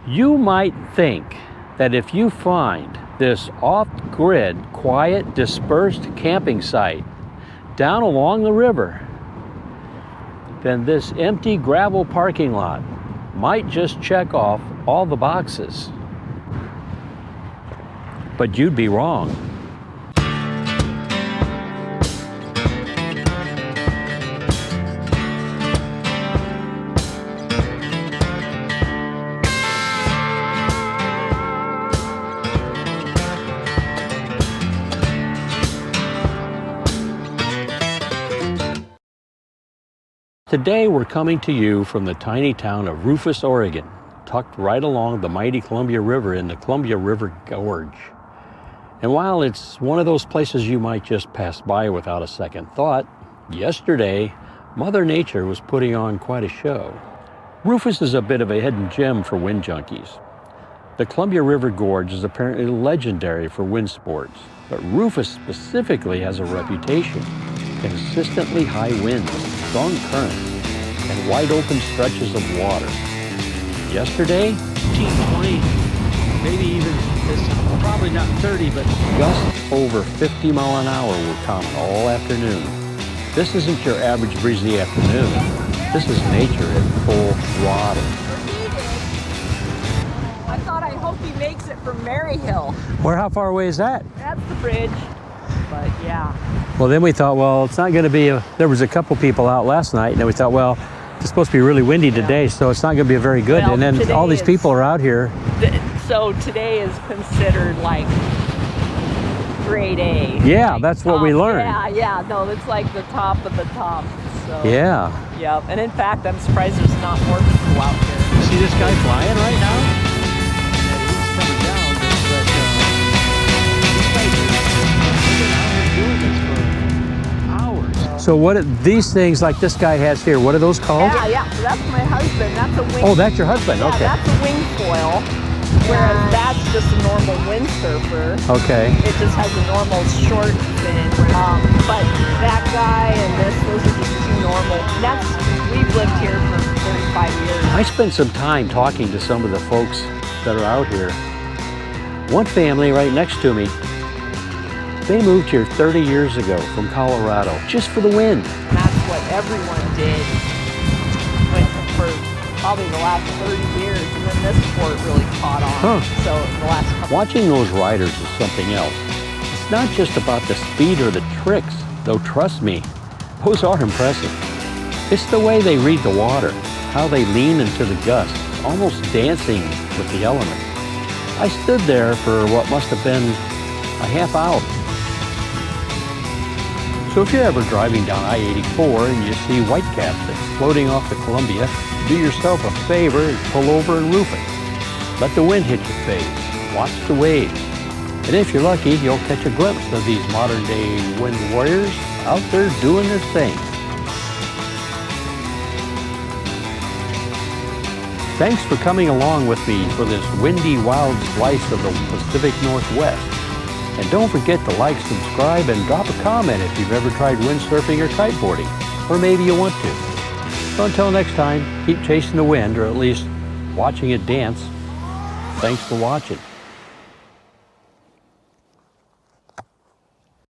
You might think that if you find this off-grid, quiet, dispersed camping site down along the river, then this empty gravel parking lot might just check off all the boxes. But you'd be wrong. Today we're coming to you from the tiny town of Rufus, Oregon, tucked right along the mighty Columbia River in the Columbia River Gorge. And while it's one of those places you might just pass by without a second thought, yesterday Mother Nature was putting on quite a show. Rufus is a bit of a hidden gem for wind junkies. The Columbia River Gorge is apparently legendary for wind sports, but Rufus specifically has a reputation. Consistently high winds, strong currents, and wide open stretches of water. Yesterday, 15, 20, maybe even, probably not 30, but gusts over 50 mile an hour were common all afternoon. This isn't your average breezy afternoon. This is nature at full throttle. I hope he makes it from Maryhill. How far away is that? That's the bridge, but yeah. Well, then we thought, well, it's not going to be there was a couple people out last night, and then we thought, well, it's supposed to be really windy today, so it's not going to be very good. Well, and then all these people are out here. So today is considered like grade A. Yeah, like that's what we learned. Yeah, no, it's like the top of the top. So, yeah. Yep, and in fact, I'm surprised there's not more people out here. See this guy flying right now? He's coming down, but these guys are doing this for hours. So these things like this guy has here, what are those called? Yeah, so that's my husband. That's a wing. Oh, that's your husband, yeah, okay. That's a wing foil, whereas that's just a normal windsurfer. Okay. It just has a normal short fin. But that guy and those are just two normal. We've lived here for 35 years. I spent some time talking to some of the folks that are out here. One family right next to me, they moved here 30 years ago from Colorado, just for the wind. And that's what everyone did for probably the last 30 years, and then this sport really caught on. So the last couple. Watching those riders is something else. It's not just about the speed or the tricks, though trust me, those are impressive. It's the way they read the water, how they lean into the gusts, almost dancing with the elements. I stood there for what must have been a half hour. So if you're ever driving down I-84 and you see whitecaps exploding off the Columbia, do yourself a favor and pull over and roof it. Let the wind hit your face. Watch the waves. And if you're lucky, you'll catch a glimpse of these modern-day wind warriors out there doing their thing. Thanks for coming along with me for this windy, wild slice of the Pacific Northwest. And don't forget to like, subscribe, and drop a comment if you've ever tried windsurfing or kiteboarding, or maybe you want to. So until next time, keep chasing the wind, or at least watching it dance. Thanks for watching.